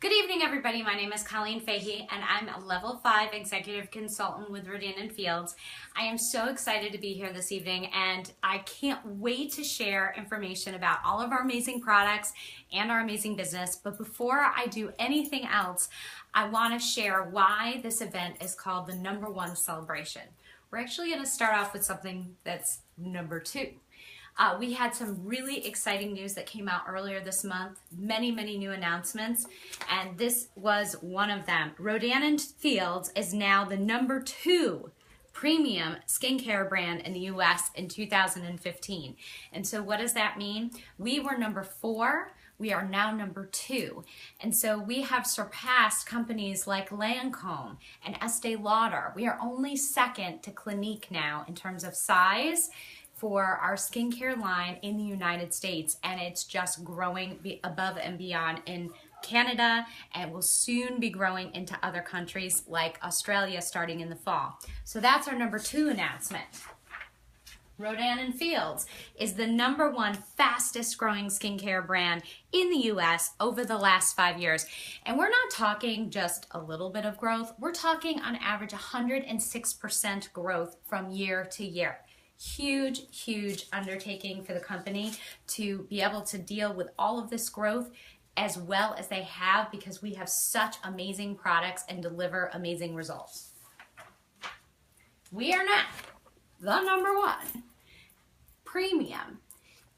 Good evening, everybody. My name is Colleen Fahey, and I'm a Level 5 Executive Consultant with Rodan & Fields. I am so excited to be here this evening, and I can't wait to share information about all of our amazing products and our amazing business. But before I do anything else, I want to share why this event is called the #1 Celebration. We're actually going to start off with something that's number 2. We had some really exciting news that came out earlier this month, many new announcements, and this was one of them. Rodan & Fields is now the #2 premium skincare brand in the US in 2015. And so what does that mean? We were number 4. We are now number 2. And so we have surpassed companies like Lancome and Estee Lauder. We are only second to Clinique now in terms of size for our skincare line in the United States, and it's just growing above and beyond in Canada, and will soon be growing into other countries like Australia starting in the fall. So that's our #2 announcement. Rodan & Fields is the #1 fastest growing skincare brand in the US over the last 5 years. And we're not talking just a little bit of growth, we're talking on average 106% growth from year to year. Huge undertaking for the company to be able to deal with all of this growth as well as they have, because we have such amazing products and deliver amazing results. We are now the #1 premium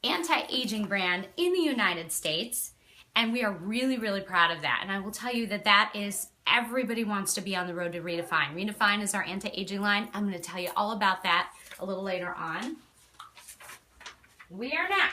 anti-aging brand in the United States, and we are really proud of that. And I will tell you that that is, everybody wants to be on the road to Redefine. Redefine is our anti-aging line. I'm going to tell you all about that a little later on. We are now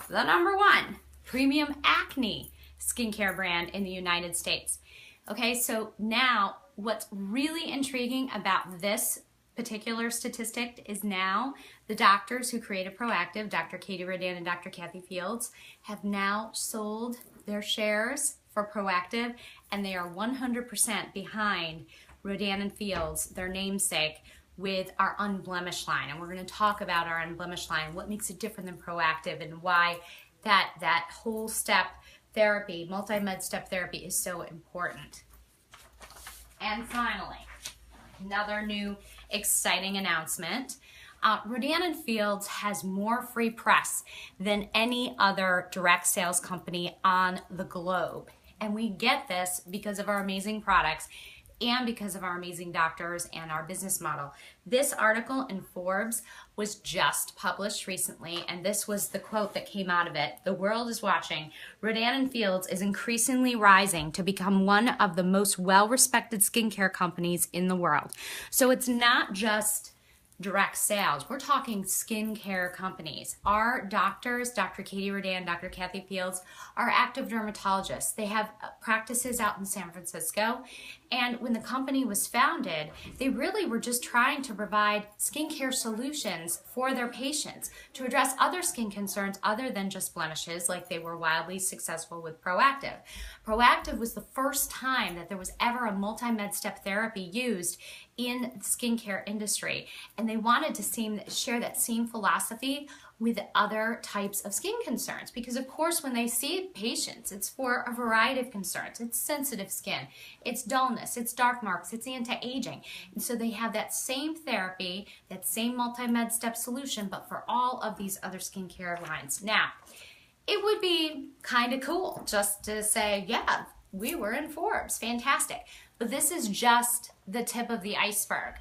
the #1 premium acne skincare brand in the United States. Okay, so now what's really intriguing about this particular statistic is now the doctors who created Proactive, Dr. Katie Rodan and Dr. Kathy Fields, have now sold their shares for Proactive, and they are 100% behind Rodan & Fields, their namesake, with our Unblemished line. And we're going to talk about our Unblemished line, what makes it different than Proactive, and why that whole step therapy, multi-med step therapy, is so important. And finally, another new exciting announcement. Rodan & Fields has more free press than any other direct sales company on the globe. And we get this because of our amazing products and because of our amazing doctors and our business model. This article in Forbes was just published recently, and this was the quote that came out of it. "The world is watching. Rodan & Fields is increasingly rising to become one of the most well-respected skincare companies in the world." So it's not just direct sales. We're talking skincare companies. Our doctors, Dr. Katie Rodan, Dr. Kathy Fields, are active dermatologists. They have practices out in San Francisco. And when the company was founded, they really were just trying to provide skincare solutions for their patients to address other skin concerns other than just blemishes, like they were wildly successful with Proactive. Proactive was the first time that there was ever a multi-med step therapy used in the skincare industry. And they wanted to share that same philosophy with other types of skin concerns, because of course when they see patients, it's for a variety of concerns. It's sensitive skin, it's dullness, it's dark marks, it's anti-aging. And so they have that same therapy, that same multi-med step solution, but for all of these other skincare lines. Now, it would be kind of cool just to say, yeah, we were in Forbes, fantastic. But this is just the tip of the iceberg.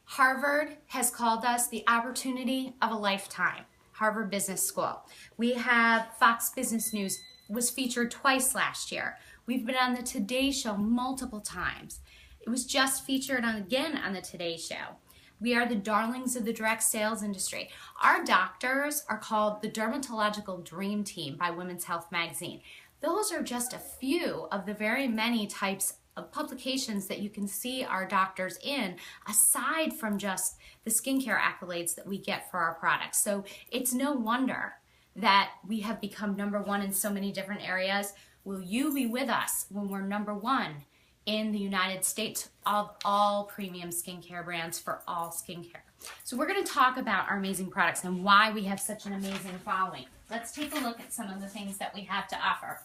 Harvard has called us the opportunity of a lifetime. Harvard Business School. We have Fox Business News was featured twice last year. We've been on the Today Show multiple times. It was just featured again on the Today Show. We are the darlings of the direct sales industry. Our doctors are called the Dermatological Dream Team by Women's Health Magazine. Those are just a few of the very many types of publications that you can see our doctors in, aside from just the skincare accolades that we get for our products. So it's no wonder that we have become #1 in so many different areas. Will you be with us when we're #1 in the United States of all premium skincare brands for all skincare? So we're going to talk about our amazing products and why we have such an amazing following. Let's take a look at some of the things that we have to offer.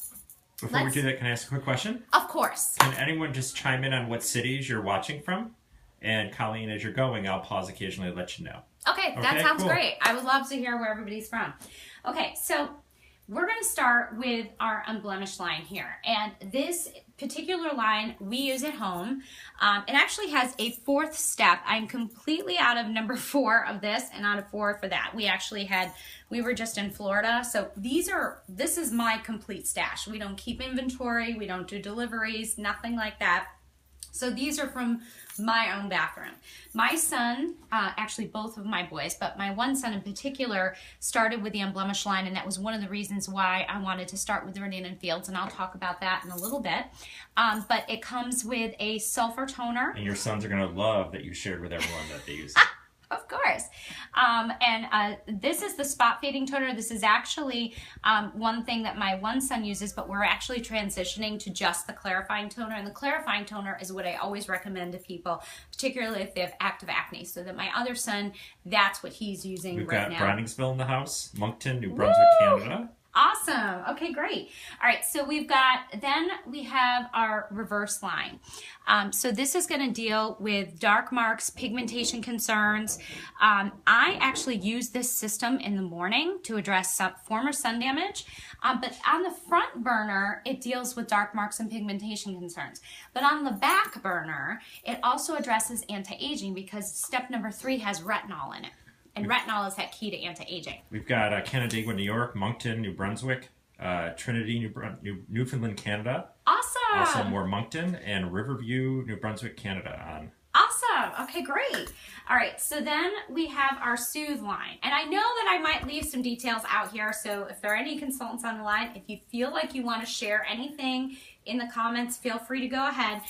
Before we do that, can I ask a quick question? Of course. Can anyone just chime in on what cities you're watching from? And Colleen, as you're going, I'll pause occasionally to let you know. Okay, that sounds great. I would love to hear where everybody's from. Okay, so we're going to start with our unblemished line here. And this particular line we use at home. It actually has a 4th step. I'm completely out of number 4 of this and out of 4 for that. We were just in Florida. So this is my complete stash. We don't keep inventory. We don't do deliveries, nothing like that. So these are from my own bathroom. My son, actually both of my boys, but my one son in particular started with the unblemished line, and that was one of the reasons why I wanted to start with Rodan & Fields, and I'll talk about that in a little bit. But it comes with a sulfur toner. And your sons are going to love that you shared with everyone that they use. Of course. This is the spot fading toner. This is actually one thing that my one son uses, but we're actually transitioning to just the clarifying toner. And the clarifying toner is what I always recommend to people, particularly if they have active acne. So that my other son, that's what he's using right now. We've got Browningsville in the house, Moncton, New Brunswick, Canada. Awesome. Okay, great. All right, so we have our reverse line. So this is going to deal with dark marks, pigmentation concerns. I actually use this system in the morning to address some former sun damage, but on the front burner, it deals with dark marks and pigmentation concerns. But on the back burner, it also addresses anti-aging because step number 3 has retinol in it. And retinol is that key to anti-aging. We've got Canandaigua, New York, Moncton, New Brunswick, Trinity, Newfoundland, Canada. Awesome. Also more Moncton, and Riverview, New Brunswick, Canada on. Awesome. Okay, great. All right, so then we have our Soothe line. And I know that I might leave some details out here, so if there are any consultants on the line, if you feel like you want to share anything in the comments, feel free to go ahead.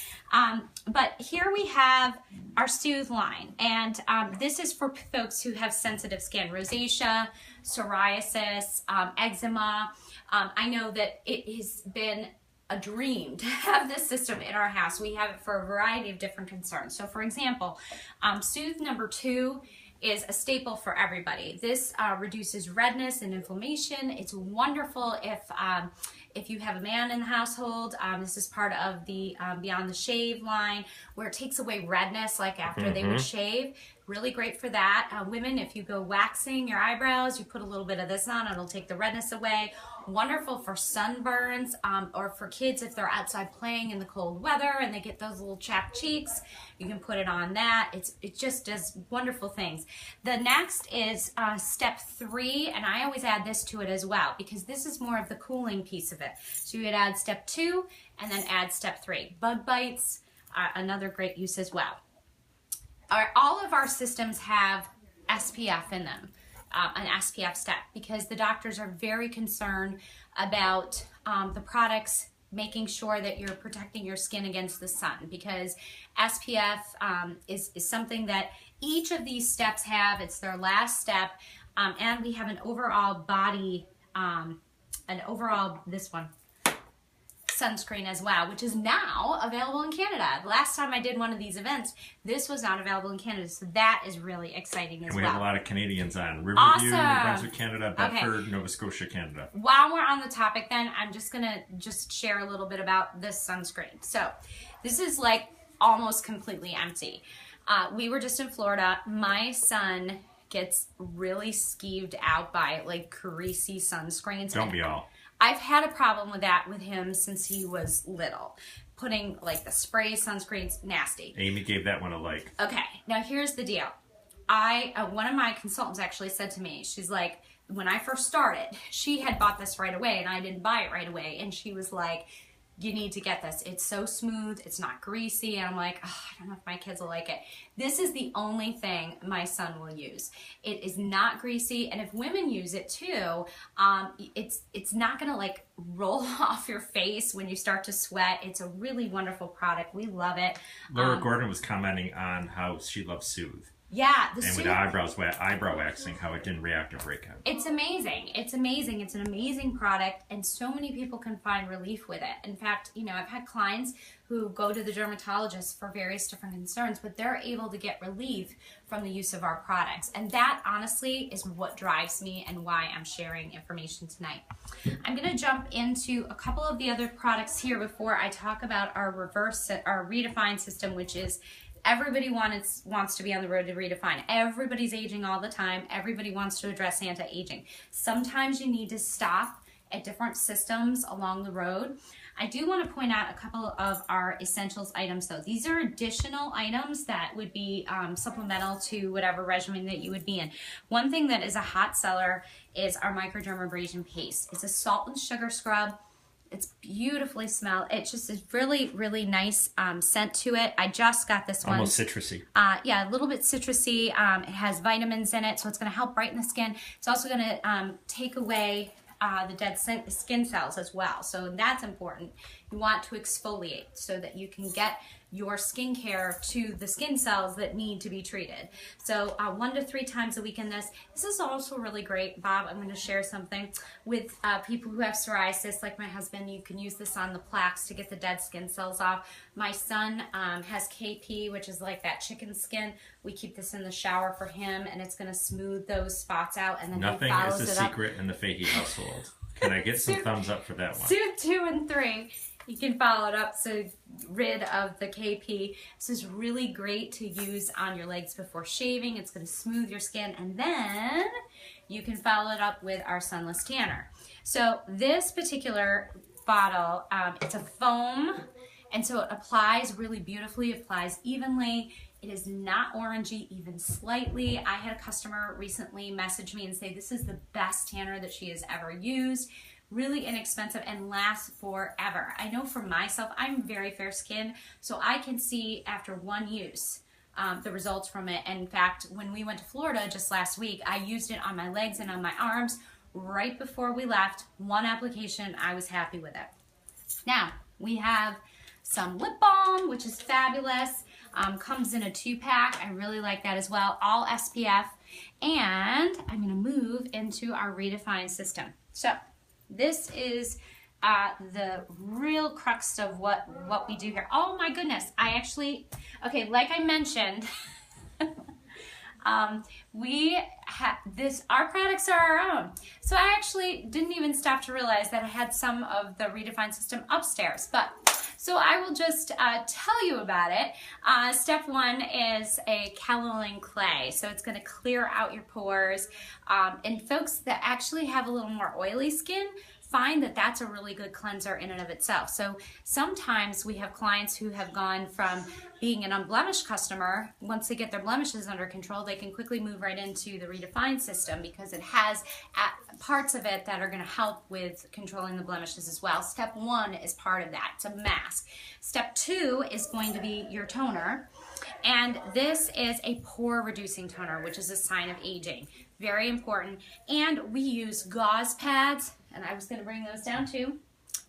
But here we have our Soothe line, and this is for folks who have sensitive skin, rosacea, psoriasis, eczema. I know that it has been a dream to have this system in our house. We have it for a variety of different concerns. So for example, Soothe number 2 is a staple for everybody. This reduces redness and inflammation. It's wonderful if you have a man in the household. This is part of the Beyond the Shave line, where it takes away redness like after they would shave. Really great for that. Women, if you go waxing your eyebrows, you put a little bit of this on, it'll take the redness away. Wonderful for sunburns, or for kids if they're outside playing in the cold weather and they get those little chapped cheeks. You can put it on that. It just does wonderful things. The next is step 3, and I always add this to it as well because this is more of the cooling piece of it. So you would add step 2 and then add step 3. Bug bites, another great use as well. All of our systems have SPF in them, an SPF step, because the doctors are very concerned about the products making sure that you're protecting your skin against the sun, because SPF is something that each of these steps have. It's their last step, and we have an overall body, this one, sunscreen as well, which is now available in Canada. Last time I did one of these events, this was not available in Canada, so that is really exciting as well. And we have a lot of Canadians on. Riverview, awesome. New Brunswick, Canada, Bedford, Nova Scotia, Canada. While we're on the topic then, I'm just gonna share a little bit about this sunscreen. So this is like almost completely empty. We were just in Florida. My son gets really skeeved out by like greasy sunscreens. Don't we all? I've had a problem with that with him since he was little. Putting like the spray sunscreens, nasty. Amy gave that one a like. Okay, now here's the deal. One of my consultants actually said to me, she's like, when I first started, she had bought this right away and I didn't buy it right away. And she was like, you need to get this. It's so smooth. It's not greasy. And I'm like, oh, I don't know if my kids will like it. This is the only thing my son will use. It is not greasy. And if women use it too, it's not going to like roll off your face when you start to sweat. It's a really wonderful product. We love it. Laura Gordon was commenting on how she loves Soothe. Yeah. And with eyebrow waxing, how it didn't react or break out. It's amazing. It's amazing. It's an amazing product, and so many people can find relief with it. In fact, you know, I've had clients who go to the dermatologist for various different concerns, but they're able to get relief from the use of our products. And that, honestly, is what drives me and why I'm sharing information tonight. I'm going to jump into a couple of the other products here before I talk about our Redefine system, which is everybody wants to be on the road to Redefine. Everybody's aging all the time. Everybody wants to address anti-aging. Sometimes you need to stop at different systems along the road. I do want to point out a couple of our essentials items though. These are additional items that would be supplemental to whatever regimen that you would be in. One thing that is a hot seller is our microdermabrasion paste. It's a salt and sugar scrub. It's beautifully smelled. It just is really, really nice scent to it. I just got this one. Almost citrusy. Yeah, a little bit citrusy. It has vitamins in it, so it's going to help brighten the skin. It's also going to take away the dead skin cells as well. So that's important. You want to exfoliate so that you can get your skincare to the skin cells that need to be treated. So 1 to 3 times a week in this. This is also really great, Bob. I'm going to share something with people who have psoriasis, like my husband. You can use this on the plaques to get the dead skin cells off. My son has KP, which is like that chicken skin. We keep this in the shower for him, and it's going to smooth those spots out. And then nothing he follows is a it up. secret in the Fahey household. Can I get some thumbs up for that one? 2, 2, and 3. You can follow it up so rid of the KP. This is really great to use on your legs before shaving. It's going to smooth your skin, and then you can follow it up with our Sunless Tanner. So this particular bottle, it's a foam, and so it applies really beautifully. It applies evenly. It is not orangey even slightly. I had a customer recently message me and say this is the best tanner that she has ever used. Really inexpensive and lasts forever. I know for myself, I'm very fair skinned, so I can see after one use the results from it. And in fact, when we went to Florida just last week, I used it on my legs and on my arms right before we left. One application, I was happy with it. Now, we have some lip balm, which is fabulous. Comes in a 2-pack. I really like that as well. All SPF. And I'm going to move into our Redefine system. So this is the real crux of what we do here. Oh my goodness. Okay, like I mentioned, our products are our own. So I actually didn't even stop to realize that I had some of the Redefine system upstairs. So I will just tell you about it. Step 1 is a kaolin clay. So it's going to clear out your pores. And folks that actually have a little more oily skin find that that's a really good cleanser in and of itself. So sometimes we have clients who have gone from being an unblemished customer. Once they get their blemishes under control, they can quickly move right into the Redefine system because it has parts of it that are going to help with controlling the blemishes as well. Step 1 is part of that. It's a mask. Step 2 is going to be your toner. And this is a pore reducing toner, which is a sign of aging. Very important. And we use gauze pads, and I was going to bring those down too.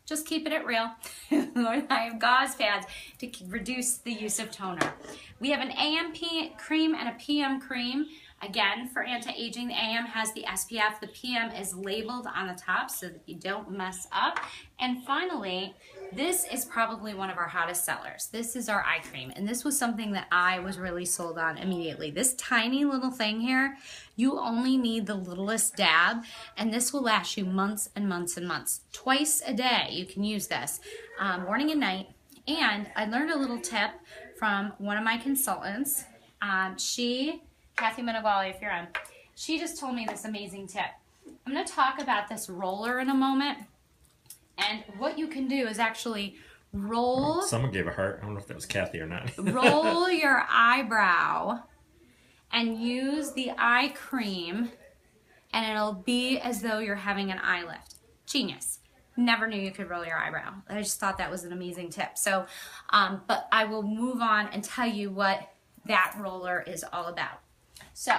Just keeping it real. I have gauze pads to reduce the use of toner. We have an AM cream and a PM cream. Again, for anti-aging, the AM has the SPF. The PM is labeled on the top so that you don't mess up. And finally, this is probably one of our hottest sellers. This is our eye cream. And this was something that I was really sold on immediately. This tiny little thing here, you only need the littlest dab, and this will last you months and months and months. Twice a day you can use this, morning and night. And I learned a little tip from one of my consultants. Kathy Menegwali, if you're on, she just told me this amazing tip. I'm going to talk about this roller in a moment. And what you can do is actually roll. Someone gave a heart. I don't know if that was Kathy or not. Roll your eyebrow and use the eye cream, and it'll be as though you're having an eye lift. Genius. Never knew you could roll your eyebrow. I just thought that was an amazing tip. So, but I will move on and tell you what that roller is all about. So,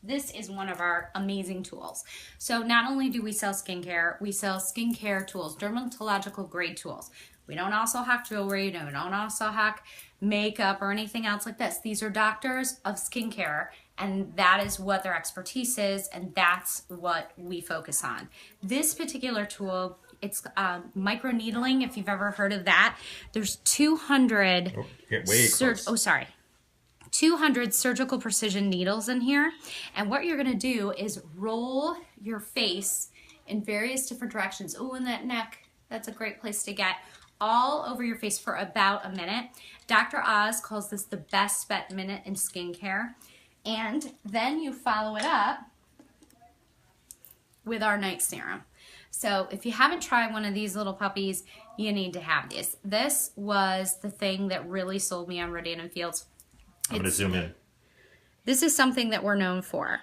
this is one of our amazing tools. So not only do we sell skincare, we sell skincare tools, dermatological grade tools. We don't also hack jewelry, we don't also hack makeup or anything else like this. These are doctors of skincare, and that is what their expertise is, and that's what we focus on. This particular tool, it's micro needling, if you've ever heard of that. There's 200 200 surgical precision needles in here, and what you're going to do is roll your face in various different directions. Oh, and that neck, that's a great place to get. All over your face for about a minute. Dr. Oz calls this the best bet minute in skincare. And then you follow it up with our night serum. So if you haven't tried one of these little puppies, you need to have this. This was the thing that really sold me on Radiant & Fields. I'm going to zoom in. This is something that we're known for.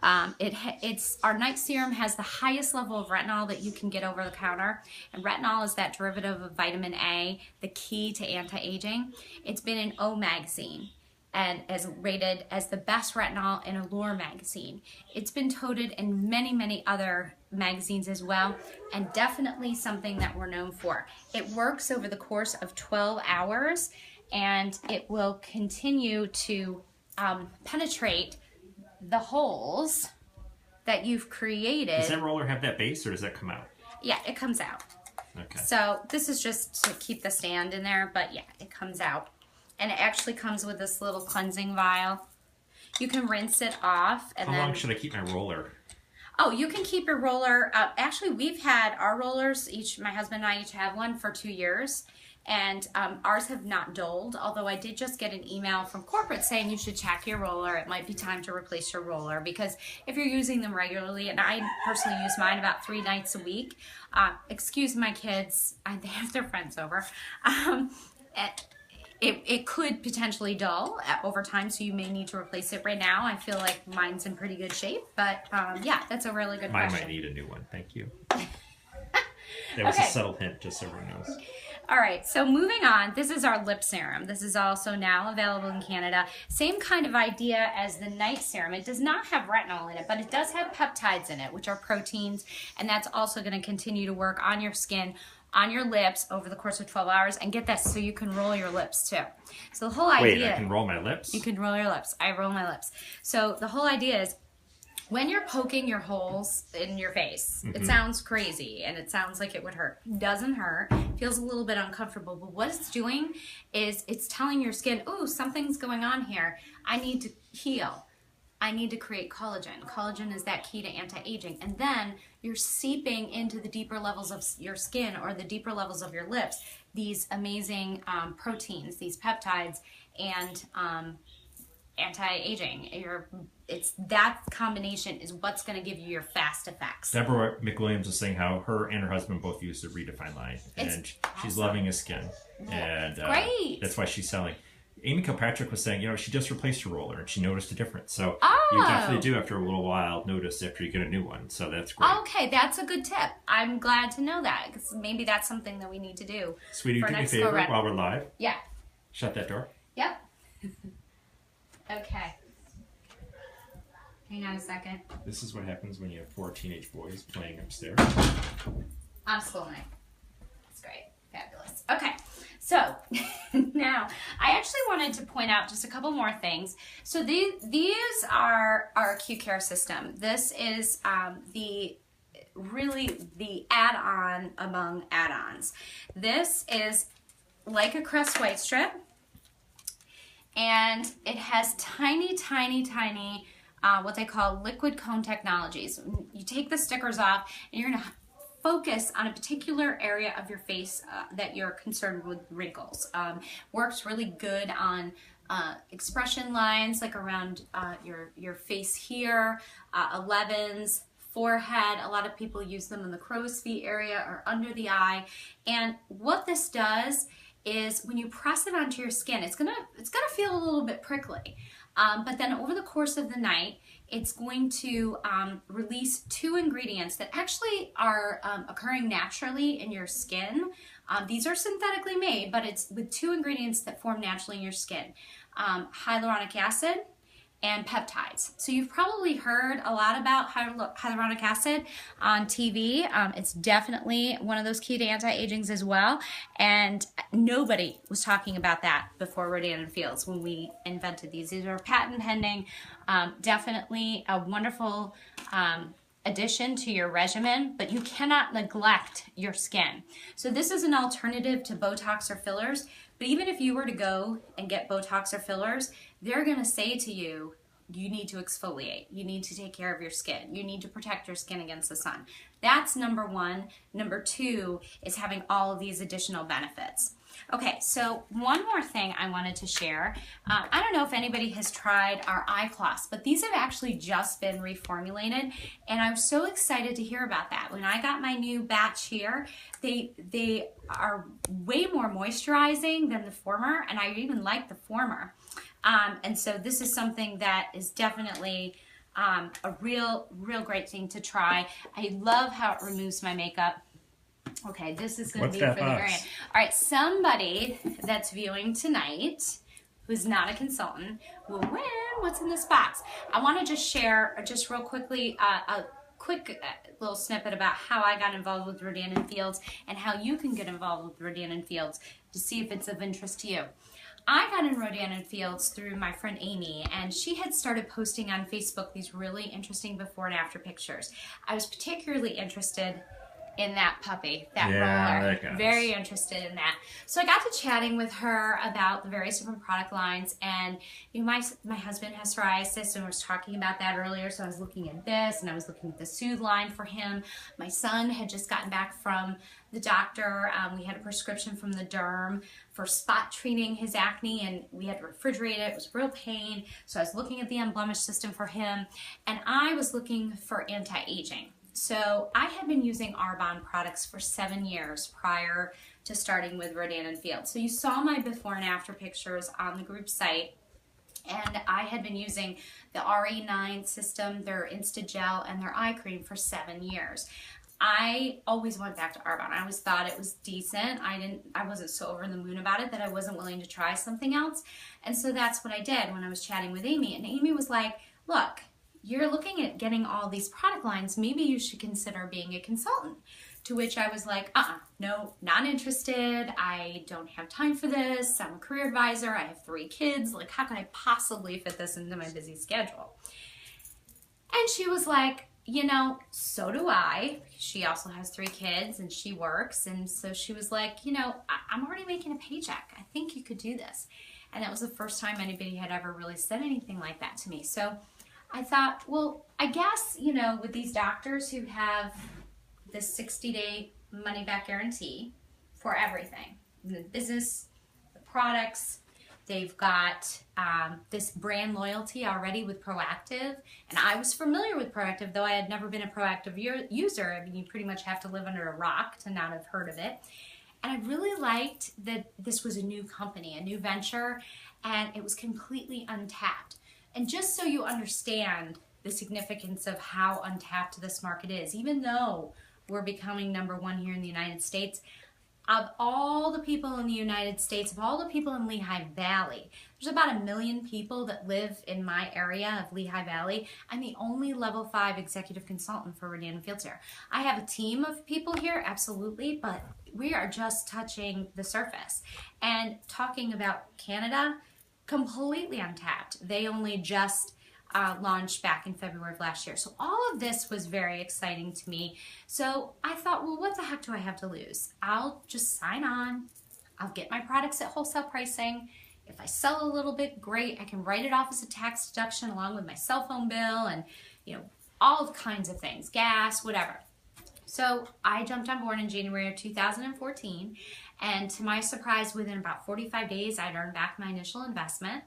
Our night serum has the highest level of retinol that you can get over the counter, and retinol is that derivative of vitamin A, the key to anti-aging. It's been in O magazine and as rated as the best retinol in Allure magazine. It's been touted in many, many other magazines as well, and definitely something that we're known for. It works over the course of 12 hours, and it will continue to penetrate the holes that you've created. Does that roller have that base, or does that come out? Yeah, it comes out. Okay. So this is just to keep the stand in there, but yeah, it comes out. And it actually comes with this little cleansing vial. You can rinse it off. And How long should I keep my roller? Oh, you can keep your roller. Actually, we've had our rollers, my husband and I each have one for 2 years. And ours have not dulled, although I did just get an email from corporate saying you should check your roller. It might be time to replace your roller, because if you're using them regularly, and I personally use mine about 3 nights a week. Excuse my kids, they have their friends over. It could potentially dull over time, so you may need to replace it. Right now, I feel like mine's in pretty good shape, but yeah, that's a really good question. Mine might need a new one, thank you. That was a subtle hint, just so everyone knows. All right, so moving on, this is our lip serum. This is also now available in Canada. Same kind of idea as the night serum. It does not have retinol in it, but it does have peptides in it, which are proteins, and that's also going to continue to work on your skin, on your lips over the course of 12 hours. And get this, so you can roll your lips too. So the whole idea... Wait, I can roll my lips? You can roll your lips. I roll my lips. So the whole idea is, when you're poking your holes in your face, it sounds crazy and it sounds like it would hurt. It doesn't hurt. It feels a little bit uncomfortable, but what it's doing is it's telling your skin, oh, something's going on here. I need to heal. I need to create collagen. Collagen is that key to anti-aging. And then you're seeping into the deeper levels of your skin or the deeper levels of your lips these amazing proteins, these peptides, and anti-aging. It's that combination is what's going to give you your fast effects. Deborah McWilliams was saying how her and her husband both use the Redefine line, and she's loving his skin, and great. That's why she's selling. Amy Kilpatrick was saying, she just replaced her roller and she noticed a difference. So you definitely do, after a little while, notice after you get a new one. So that's great. Okay, that's a good tip. I'm glad to know that, because maybe that's something that we need to do. Sweetie, do me a favor while we're live. Yeah. Shut that door. Yep. Okay. Hang on a second. This is what happens when you have 4 teenage boys playing upstairs. On school night. That's great. Fabulous. Okay. So now I actually wanted to point out just a couple more things. So these are our Q Care system. This is the add-on among add-ons. This is like a Crest White Strip, and it has tiny what they call liquid cone technologies. You take the stickers off and you're going to focus on a particular area of your face that you're concerned with wrinkles. Works really good on expression lines, like around your face here, 11s, forehead. A lot of people use them in the crow's feet area or under the eye. And what this does is, when you press it onto your skin, it's gonna feel a little bit prickly. But then over the course of the night, it's going to release 2 ingredients that actually are occurring naturally in your skin. These are synthetically made, but it's with 2 ingredients that form naturally in your skin. Hyaluronic acid and peptides. So you've probably heard a lot about hyaluronic acid on TV. It's definitely one of those key to anti-agings as well. And nobody was talking about that before Rodan and Fields when we invented these. These are patent pending. Definitely a wonderful addition to your regimen, but you cannot neglect your skin. So this is an alternative to Botox or fillers. But even if you were to go and get Botox or fillers, they're going to say to you, you need to exfoliate. You need to take care of your skin. You need to protect your skin against the sun. That's number one. Number two is having all of these additional benefits. Okay, so one more thing I wanted to share. I don't know if anybody has tried our eye cloths, but these have actually just been reformulated, and I'm so excited to hear about that. When I got my new batch here, they are way more moisturizing than the former, and I even like the former. And so this is something that is definitely a real great thing to try. I love how it removes my makeup. Okay, this is going to be for the very end. All right, somebody that's viewing tonight who's not a consultant will win what's in this box. I want to just share, just real quickly, a quick little snippet about how I got involved with Rodan and Fields and how you can get involved with Rodan and Fields to see if it's of interest to you. I got in Rodan and Fields through my friend Amy, and she had started posting on Facebook these really interesting before and after pictures. I was particularly interested in that puppy, that roller. Very interested in that. So I got to chatting with her about the various different product lines, and you know, my husband has psoriasis, and I was talking about that earlier, so I was looking at this, and I was looking at the Soothe line for him. My son had just gotten back from the doctor. We had a prescription from the derm for spot treating his acne, and we had to refrigerate it. It was real pain. So I was looking at the unblemished system for him, and I was looking for anti-aging. So I had been using Arbonne products for 7 years prior to starting with Rodan and Fields. So you saw my before and after pictures on the group site, and I had been using the RE9 system, their Insta-Gel, and their eye cream for 7 years. I always went back to Arbonne. I always thought it was decent. I wasn't so over the moon about it that I wasn't willing to try something else. And so that's what I did when I was chatting with Amy. And Amy was like, look, you're looking at getting all these product lines. Maybe you should consider being a consultant. To which I was like, no, not interested. I don't have time for this. I'm a career advisor. I have 3 kids. Like, how could I possibly fit this into my busy schedule? And she was like, you know, so do I. She also has 3 kids and she works. And so she was like, you know, I'm already making a paycheck. I think you could do this. And that was the first time anybody had ever really said anything like that to me. So I thought, well, I guess, you know, with these doctors who have this 60-day money-back guarantee for everything, the business, the products, they've got this brand loyalty already with Proactive. And I was familiar with Proactive, though I had never been a Proactive user. I mean, you pretty much have to live under a rock to not have heard of it. And I really liked that this was a new company, a new venture, and it was completely untapped. And just so you understand the significance of how untapped this market is, even though we're becoming #1 here in the United States, of all the people in the United States, of all the people in Lehigh Valley, there's about 1 million people that live in my area of Lehigh Valley. I'm the only level 5 executive consultant for Rodan and Fields here. I have a team of people here, absolutely, but we are just touching the surface. And talking about Canada, completely untapped. They only just launched back in February of last year. So all of this was very exciting to me. So I thought, well, what the heck do I have to lose? I'll just sign on. I'll get my products at wholesale pricing. If I sell a little bit, great. I can write it off as a tax deduction along with my cell phone bill and, you know, all kinds of things, gas, whatever. So I jumped on board in January of 2014, and to my surprise, within about 45 days, I'd earned back my initial investment.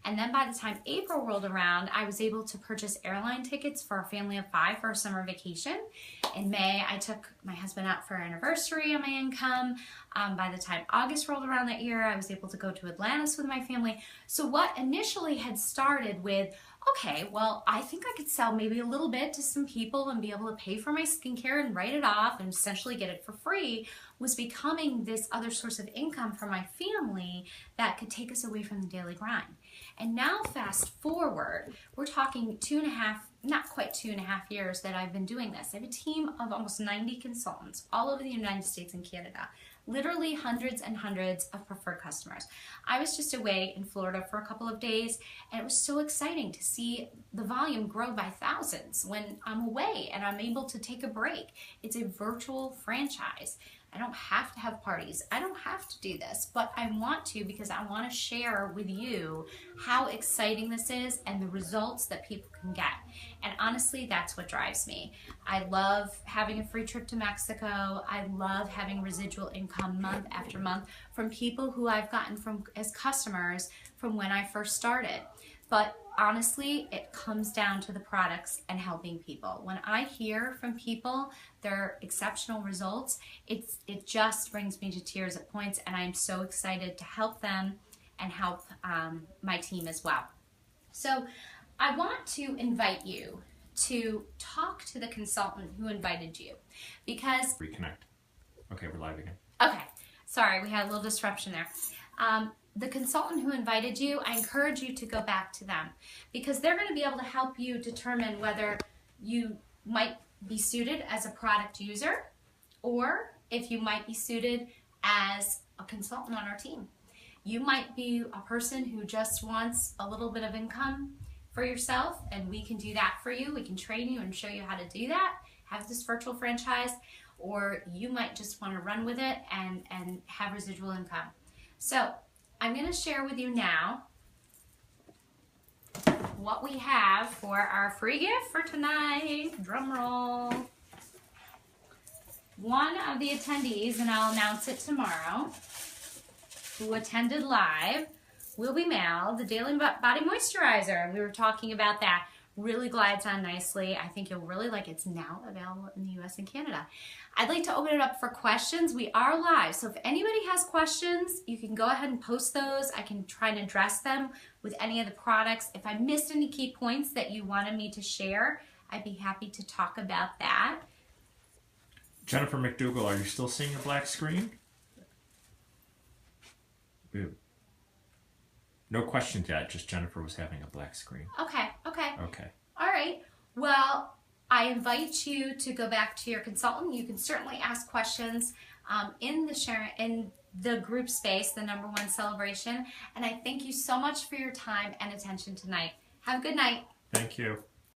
And then by the time April rolled around, I was able to purchase airline tickets for a family of 5 for a summer vacation. In May, I took my husband out for our anniversary on my income. By the time August rolled around that year, I was able to go to Atlantis with my family. So what initially had started with okay, well, I think I could sell maybe a little bit to some people and be able to pay for my skincare and write it off and essentially get it for free, was becoming this other source of income for my family that could take us away from the daily grind. And now fast forward, we're talking 2.5, not quite 2.5 years that I've been doing this. I have a team of almost 90 consultants all over the United States and Canada. Literally hundreds and hundreds of preferred customers. I was just away in Florida for a couple of days, and it was so exciting to see the volume grow by thousands when I'm away and I'm able to take a break. It's a virtual franchise. I don't have to have parties. I don't have to do this, but I want to because I want to share with you how exciting this is and the results that people can get. And honestly, that's what drives me. I love having a free trip to Mexico. I love having residual income month after month from people who I've gotten from as customers from when I first started. But honestly, it comes down to the products and helping people. When I hear from people their exceptional results, it just brings me to tears at points, and I'm so excited to help them and help my team as well. So I want to invite you to talk to the consultant who invited you, because... Reconnect. Okay, we're live again. Okay, sorry, we had a little disruption there. The consultant who invited you, I encourage you to go back to them, because they're going to be able to help you determine whether you might be suited as a product user or if you might be suited as a consultant on our team. You might be a person who just wants a little bit of income for yourself, and we can do that for you. We can train you and show you how to do that, have this virtual franchise, or you might just want to run with it and have residual income. So I'm going to share with you now what we have for our free gift for tonight. Drum roll. One of the attendees, and I'll announce it tomorrow, who attended live, will be mailed the Daily Body Moisturizer. And we were talking about that. Really glides on nicely. I think you'll really like it. It's now available in the US and Canada. I'd like to open it up for questions. We are live, so if anybody has questions, you can go ahead and post those. I can try and address them with any of the products. If I missed any key points that you wanted me to share, I'd be happy to talk about that. Jennifer McDougall, are you still seeing a black screen? Ew. No questions yet, just Jennifer was having a black screen. Okay. Okay. All right. Well, I invite you to go back to your consultant. You can certainly ask questions in the group space, the #1 celebration. And I thank you so much for your time and attention tonight. Have a good night. Thank you.